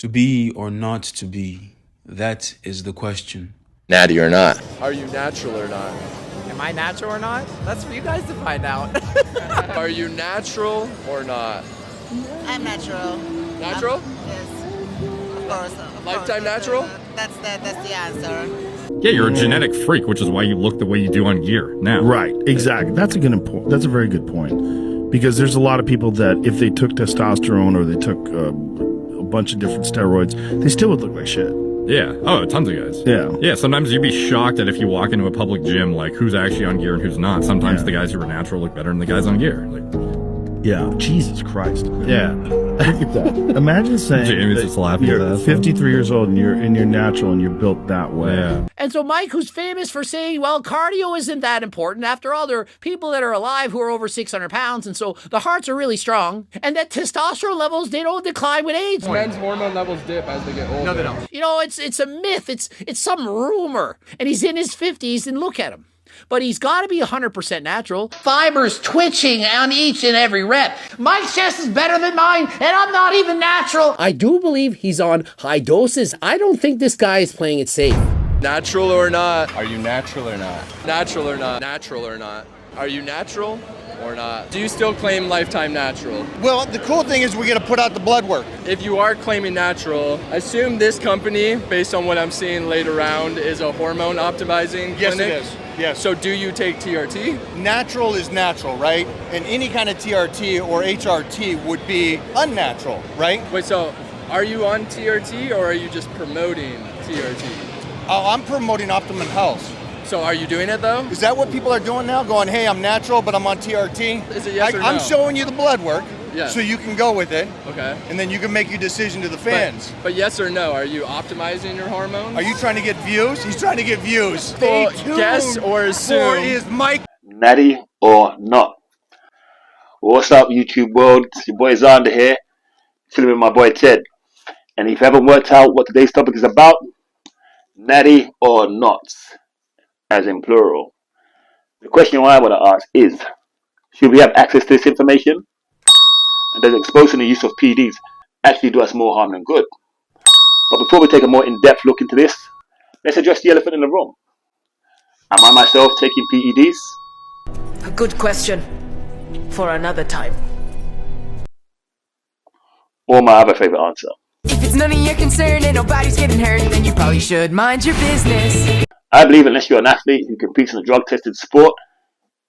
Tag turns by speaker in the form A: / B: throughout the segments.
A: To be or not to be, that is the question.
B: Natty or not?
C: Are you natural or not?
D: Am I natural or not? That's for you guys to find out.
C: Are you natural or not?
E: I'm natural.
C: Natural?
E: Yes. Of course.
C: Lifetime natural?
E: That's the answer.
F: Yeah, you're a genetic freak, which is why you look the way you do on gear now.
G: Right, exactly. That's a very good point. Because there's a lot of people that if they took testosterone or they took a bunch of different steroids, they still would look like shit.
F: Yeah. Oh, tons of guys.
G: Yeah.
F: Yeah, sometimes you'd be shocked that if you walk into a public gym, like, who's actually on gear and who's not. Sometimes the guys who are natural look better than the guys on gear. Like,
G: yeah. Jesus Christ.
F: yeah.
G: Look at that. Imagine saying
F: Jamie's just laughing at
G: you're
F: that.
G: 53 years old and you're natural and you're built that way.
F: Yeah.
D: And so Mike, who's famous for saying, well, cardio isn't that important. After all, there are people that are alive who are over 600 pounds, and so the hearts are really strong, and that testosterone levels, they don't decline with age.
C: Men's hormone levels dip as they get older.
D: No, they don't. You know, it's a myth. It's some rumor. And he's in his 50s, and look at him. But he's got to be 100% natural. Fibers twitching on each and every rep. Mike's chest is better than mine, and I'm not even natural. I do believe he's on high doses. I don't think this guy is playing it safe.
C: Natural or not?
B: Are you natural or not?
C: Natural or not? Natural or not? Are you natural or not? Do you still claim lifetime natural?
H: Well, the cool thing is we're going to put out the blood work.
C: If you are claiming natural, assume this company, based on what I'm seeing laid around, is a hormone optimizing
H: Yes,
C: clinic.
H: it is. Yes.
C: So do you take TRT?
H: Natural is natural, right? And any kind of TRT or HRT would be unnatural, right?
C: Wait, so are you on TRT or are you just promoting TRT?
H: Oh, I'm promoting optimum health.
C: So are you doing it though?
H: Is that what people are doing now? Going, hey, I'm natural, but I'm on TRT?
C: Is it yes or no?
H: I'm showing you the blood work,
C: Yeah.
H: so you can go with it,
C: Okay.
H: and then you can make your decision to the fans.
C: But yes or no, are you optimizing your hormones?
H: Are you trying to get views? He's trying to get views. Stay
C: Well,
H: tuned
C: guess or
H: for
C: assume.
H: his mic.
I: Natty or not? What's up, YouTube world? It's your boy Zander here, chilling with my boy Ted. And if you haven't worked out what today's topic is about, natty or not, as in plural. The question I want to ask is, should we have access to this information? And does exposing the use of PEDs actually do us more harm than good? But before we take a more in-depth look into this, let's address the elephant in the room. Am I myself taking PEDs?
J: A good question for another time.
I: Or my other favorite answer.
J: If it's none of your concern and nobody's getting hurt, then you probably should mind your business.
I: I believe unless you're an athlete who competes in a drug-tested sport,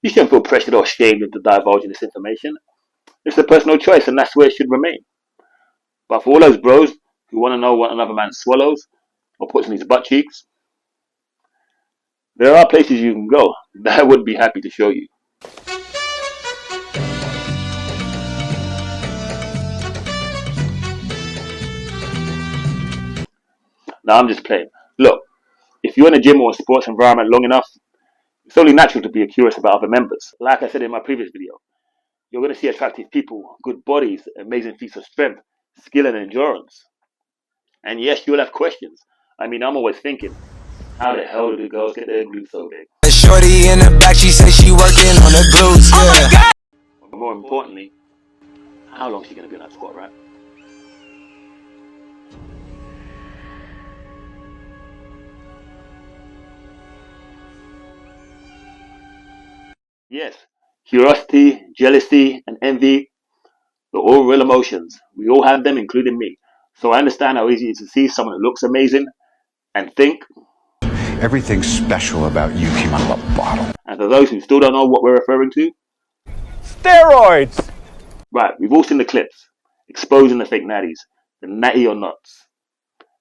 I: you shouldn't feel pressured or shamed into divulging this information. It's a personal choice and that's where it should remain. But for all those bros who want to know what another man swallows or puts in his butt cheeks, there are places you can go that I would be happy to show you. Now I'm just playing. Look, if you're in a gym or a sports environment long enough, it's only natural to be curious about other members. Like I said in my previous video, you're going to see attractive people, good bodies, amazing feats of strength, skill and endurance. And yes, you'll have questions. I mean, I'm always thinking, how the hell do the girls get their glutes so big?
K: The shorty in the back, she says she working on the glutes. Yeah. Oh my God!
I: But more importantly, how long is she going to be in that squat, right? Yes, curiosity, jealousy, and envy, they're all real emotions. We all have them, including me. So I understand how easy it is to see someone who looks amazing and think,
L: everything special about you came out of a bottle.
I: And for those who still don't know what we're referring to,
M: steroids!
I: Right, we've all seen the clips, exposing the fake natties, the natty or nuts.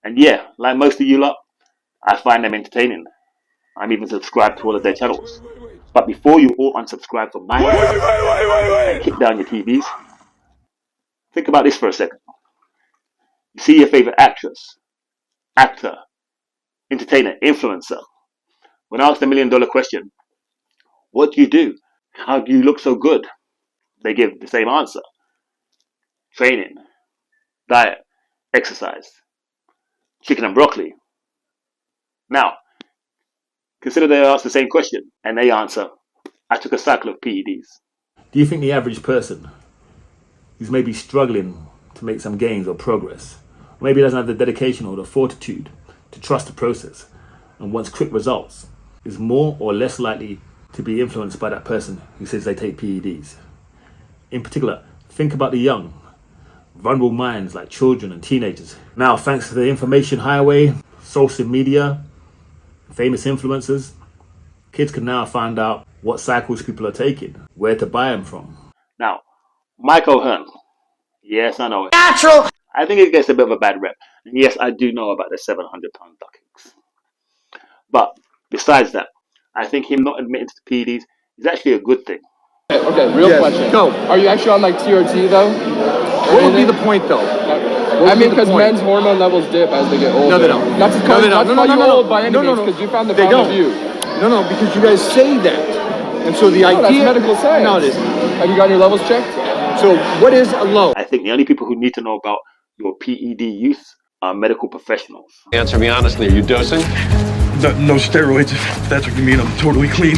I: And yeah, like most of you lot, I find them entertaining. I'm even subscribed to all of their channels. But before you all unsubscribe from mine and kick down your TVs, think about this for a second. You see your favorite actress, actor, entertainer, influencer. When asked the $1 million question, what do you do? How do you look so good? They give the same answer. Training, diet, exercise, chicken and broccoli. Now, consider they ask the same question and they answer, I took a cycle of PEDs.
N: Do you think the average person who's maybe struggling to make some gains or progress
I: Maybe he doesn't have the dedication or the fortitude to trust the process and wants quick results, is more or less likely to be influenced by that person who says they take PEDs. In particular, think about the young, vulnerable minds like children and teenagers. Now, thanks to the information highway, social media, famous influencers, kids can now find out what cycles people are taking, where to buy them from. Now, Michael Hearn. Yes, I know it.
D: Natural!
I: I think it gets a bit of a bad rep. And yes, I do know about the 700-pound duckings. But besides that, I think him not admitting to the PEDs is actually a good thing.
C: Okay, real question.
M: Go.
C: Are you actually on like TRT though?
M: What would be the point, though?
C: I mean, because men's hormone levels dip as they get older.
M: No, they don't.
C: Not to call you old by any means, because you found the problem of you.
M: No, because you guys say that. And so the idea...
C: that's medical science.
M: No, it isn't.
C: Have you gotten your levels checked?
M: So what is a low?
I: I think the only people who need to know about your PED use are medical professionals.
N: Answer me honestly, are you dosing?
O: No steroids, if that's what you mean. I'm totally clean.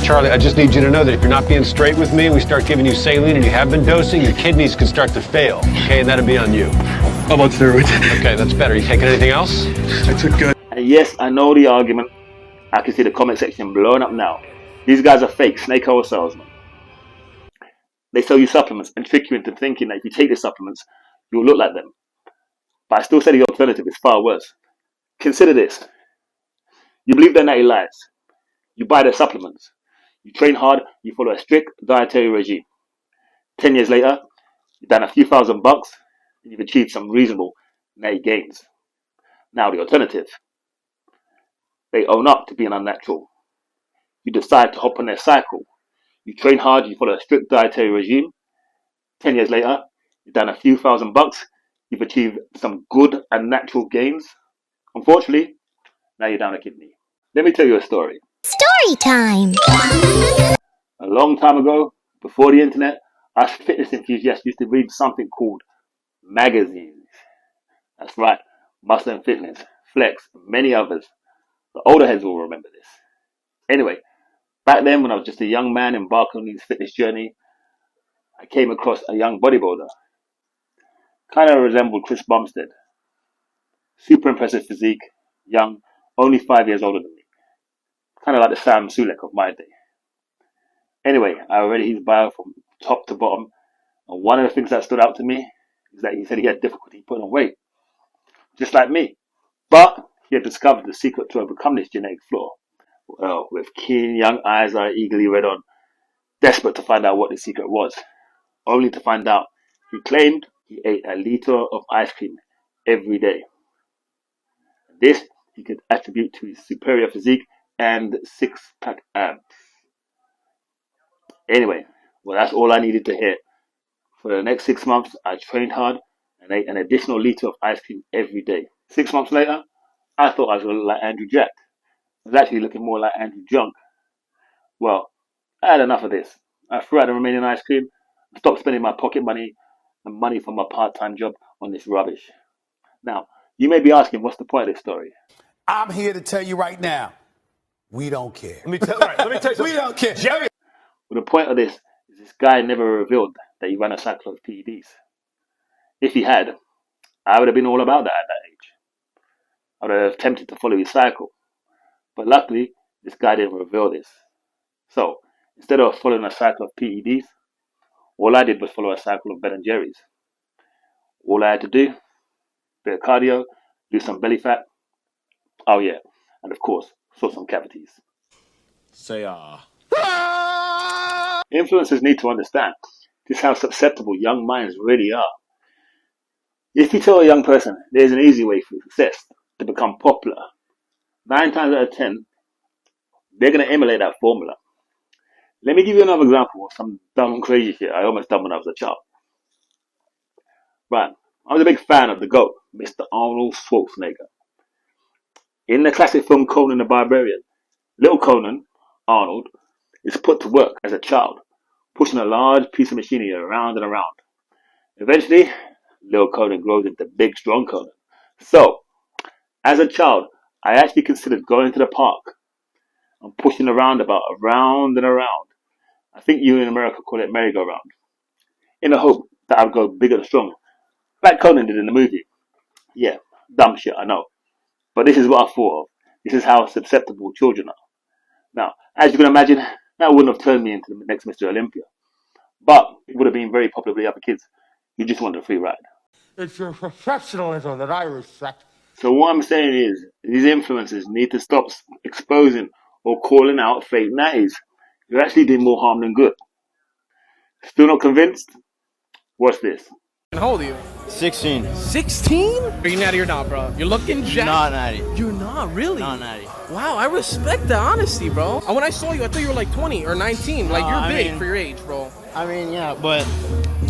N: Charlie, I just need you to know that if you're not being straight with me, we start giving you saline and you have been dosing, your kidneys can start to fail, okay? And that'll be on you.
O: I'm on steroids.
N: Okay, that's better. You taking anything else?
O: I took good.
I: And yes, I know the argument. I can see the comment section blowing up now. These guys are fake snake oil salesmen. They sell you supplements and trick you into thinking that if you take the supplements, you'll look like them. But I still say the alternative is far worse. Consider this. You believe their natty lies. You buy their supplements. You train hard, you follow a strict dietary regime. 10 years later, you've done a few $1,000 and you've achieved some reasonable natty gains. Now the alternative. They own up to being unnatural. You decide to hop on their cycle. You train hard, you follow a strict dietary regime. 10 years later, you've done a few $1,000, you've achieved some good and natural gains. Unfortunately, now you're down a kidney. Let me tell you a story.
P: Story time!
I: A long time ago, before the internet, us fitness enthusiasts used to read something called magazines. That's right, Muscle and Fitness, Flex, and many others. The older heads will remember this. Anyway, back then when I was just a young man embarking on his fitness journey, I came across a young bodybuilder. Kind of resembled Chris Bumstead. Super impressive physique, young, only 5 years older than me. Kind of like the Sam Sulek of my day. Anyway, I read his bio from top to bottom, and one of the things that stood out to me is that he said he had difficulty putting on weight, just like me. But he had discovered the secret to overcome this genetic flaw. Well, with keen young eyes I eagerly read on, desperate to find out what the secret was, only to find out he claimed he ate a liter of ice cream every day. This he could attribute to his superior physique and six-pack abs. Anyway, well, that's all I needed to hear. For the next 6 months, I trained hard and ate an additional liter of ice cream every day. 6 months later, I thought I was going to look like Andrew Jack. I was actually looking more like Andrew Junk. Well, I had enough of this. I threw out the remaining ice cream, stopped spending my pocket money and money from my part-time job on this rubbish. Now, you may be asking, what's the point of this story?
Q: I'm here to tell you right now, we don't care.
M: Let me tell you something.
Q: We don't care.
M: Jerry.
I: Well, the point of this is this guy never revealed that he ran a cycle of PEDs. If he had, I would have been all about that at that age. I would have attempted to follow his cycle. But luckily, this guy didn't reveal this. So, instead of following a cycle of PEDs, all I did was follow a cycle of Ben & Jerry's. All I had to do, bit of cardio, do some belly fat. Oh yeah, and of course, saw some cavities.
M: Say
I: Influencers need to understand just how susceptible young minds really are. If you tell a young person there's an easy way for success to become popular, 9 times out of 10, they're going to emulate that formula. Let me give you another example of some dumb crazy shit I almost done when I was a child. Right, I was a big fan of the GOAT, Mr. Arnold Schwarzenegger. In the classic film Conan the Barbarian, little Conan, Arnold, is put to work as a child, pushing a large piece of machinery around and around. Eventually, little Conan grows into big, strong Conan. So, as a child, I actually considered going to the park and pushing the roundabout around and around. I think you in America call it merry-go-round. In the hope that I would go big and strong like Conan did in the movie. Yeah, dumb shit, I know. But this is what I thought of. This is how susceptible children are. Now, as you can imagine, that wouldn't have turned me into the next Mr. Olympia. But it would have been very popular with the other kids who just wanted a free ride.
Q: It's your professionalism that I respect.
I: So what I'm saying is, these influencers need to stop exposing or calling out fake natties. You're actually doing more harm than good. Still not convinced? Watch this.
C: How old are you?
B: 16.
C: 16? Are you natty or not, bro? You're looking jacked.
B: Not natty.
C: You're not, really?
B: Not natty.
C: Wow, I respect the honesty, bro. When I saw you, I thought you were like 20 or 19. Like, you're big for your age, bro.
B: I mean, yeah, but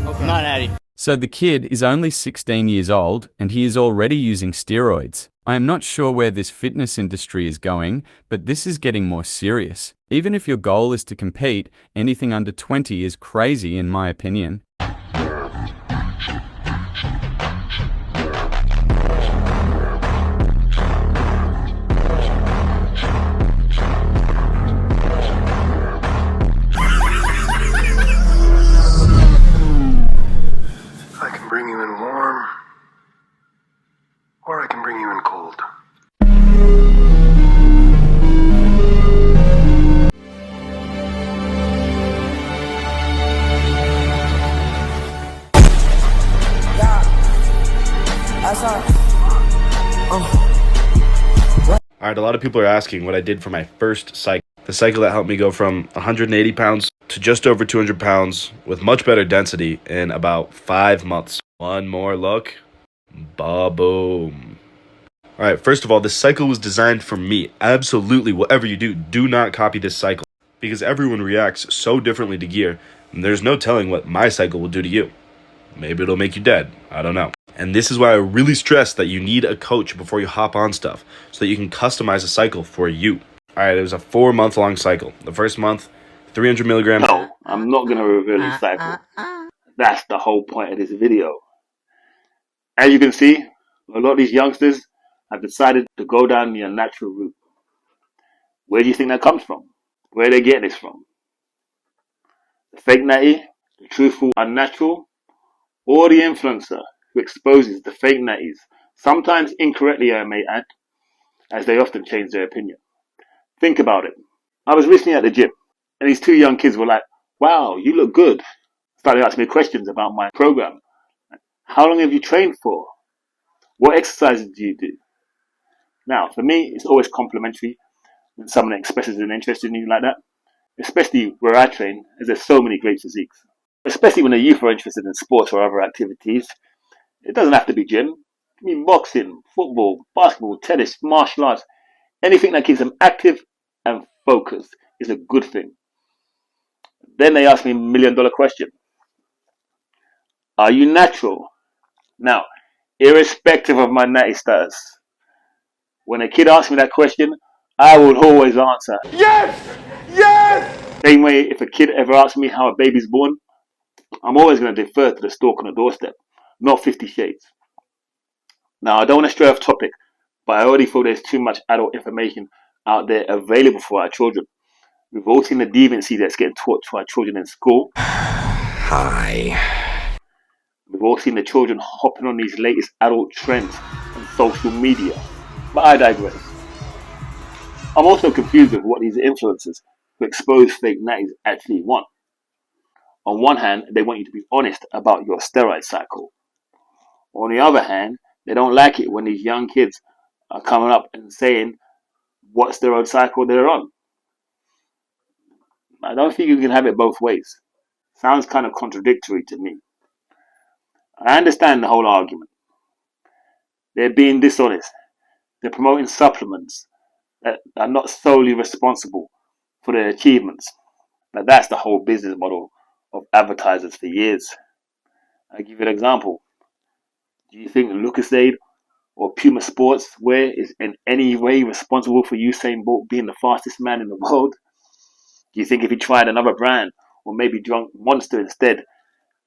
B: not natty.
P: So the kid is only 16 years old and he is already using steroids. I am not sure where this fitness industry is going, but this is getting more serious. Even if your goal is to compete, anything under 20 is crazy in my opinion.
L: I can bring you in warm, or I can bring you in cold.
G: Alright, a lot of people are asking what I did for my first cycle. The cycle that helped me go from 180 pounds to just over 200 pounds with much better density in about 5 months. One more look. Ba-boom. Alright, first of all, this cycle was designed for me. Absolutely, whatever you do not copy this cycle. Because everyone reacts so differently to gear, and there's no telling what my cycle will do to you. Maybe it'll make you dead. I don't know. And this is why I really stress that you need a coach before you hop on stuff, so that you can customize a cycle for you. Alright, it was a 4-month-long cycle. The first month, 300 milligrams.
I: No, I'm not going to reveal the cycle. That's the whole point of this video. As you can see, a lot of these youngsters have decided to go down the unnatural route. Where do you think that comes from? Where are they getting this from? The fake natty, the truthful unnatural, or the influencer who exposes the fake natties, sometimes incorrectly I may add, as they often change their opinion. Think about it. I was recently at the gym, and these 2 young kids were like, "Wow, you look good." Started asking me questions about my program. How long have you trained for? What exercises do you do? Now, for me, it's always complimentary when someone expresses an interest in you like that, especially where I train, as there's so many great physiques. Especially when the youth are interested in sports or other activities. It doesn't have to be gym. It can be boxing, football, basketball, tennis, martial arts. Anything that keeps them active and focused is a good thing. Then they ask me a $1 million question. Are you natural? Now, irrespective of my natty status, when a kid asks me that question, I will always answer. Yes! Yes! Same way, if a kid ever asks me how a baby's born, I'm always going to defer to the stalk on the doorstep, not 50 Shades. Now, I don't want to stray off topic, but I already feel there's too much adult information out there available for our children. We've all seen the deviancy that's getting taught to our children in school. Hi. We've all seen the children hopping on these latest adult trends on social media. But I digress. I'm also confused with what these influencers who expose fake natties actually want. On one hand, they want you to be honest about your steroid cycle. On the other hand, they don't like it when these young kids are coming up and saying what steroid cycle they're on. I don't think you can have it both ways. Sounds kind of contradictory to me. I understand the whole argument. They're being dishonest. They're promoting supplements that are not solely responsible for their achievements. Now that's the whole business model of advertisers for years. I'll give you an example. Do you think Lucozade or Puma Sportswear is in any way responsible for Usain Bolt being the fastest man in the world? Do you think if he tried another brand or maybe drunk Monster instead,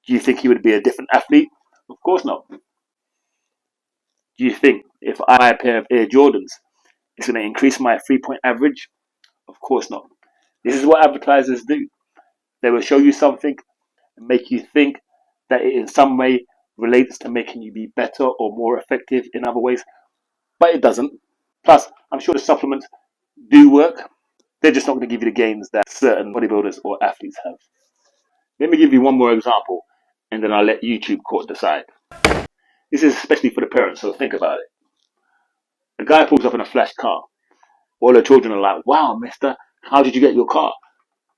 I: do you think he would be a different athlete? Of course not. Do you think if I buy a pair of Air Jordans, it's going to increase my 3-point average? Of course not. This is what advertisers do. They will show you something and make you think that it in some way relates to making you be better or more effective in other ways, but it doesn't. Plus, I'm sure the supplements do work. They're just not going to give you the gains that certain bodybuilders or athletes have. Let me give you one more example, and then I'll let YouTube court decide. This is especially for the parents, so think about it. A guy pulls up in a flash car. All the children are like, "Wow, mister, how did you get your car?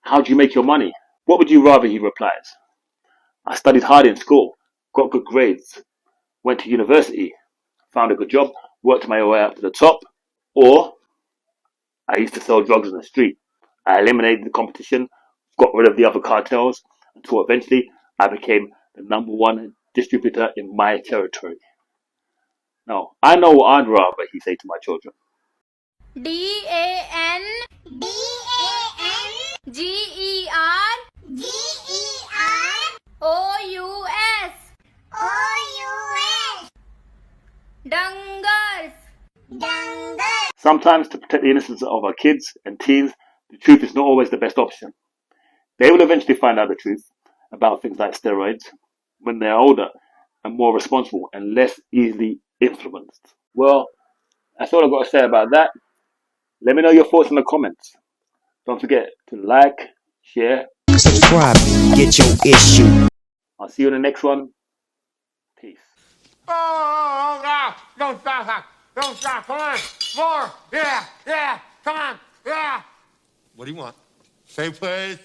I: How did you make your money?" What would you rather, he replies. "I studied hard in school, got good grades, went to university, found a good job, worked my way up to the top," or "I used to sell drugs in the street. I eliminated the competition, got rid of the other cartels, until eventually I became the #1 distributor in my territory." Now, I know what I'd rather he say to my children.
R: DAN GEROUS Dungers.
I: Sometimes, to protect the innocence of our kids and teens, the truth is not always the best option. They will eventually find out the truth about things like steroids when they're older and more responsible and less easily influenced. Well, that's all I've got to say about that. Let me know your thoughts in the comments. Don't forget to like, share,
K: subscribe, get your issue.
I: I'll see you in the next one. Peace.
D: Oh, don't stop. Don't stop. Come on. More. Yeah. Come on. Yeah.
S: What do you want? Say please.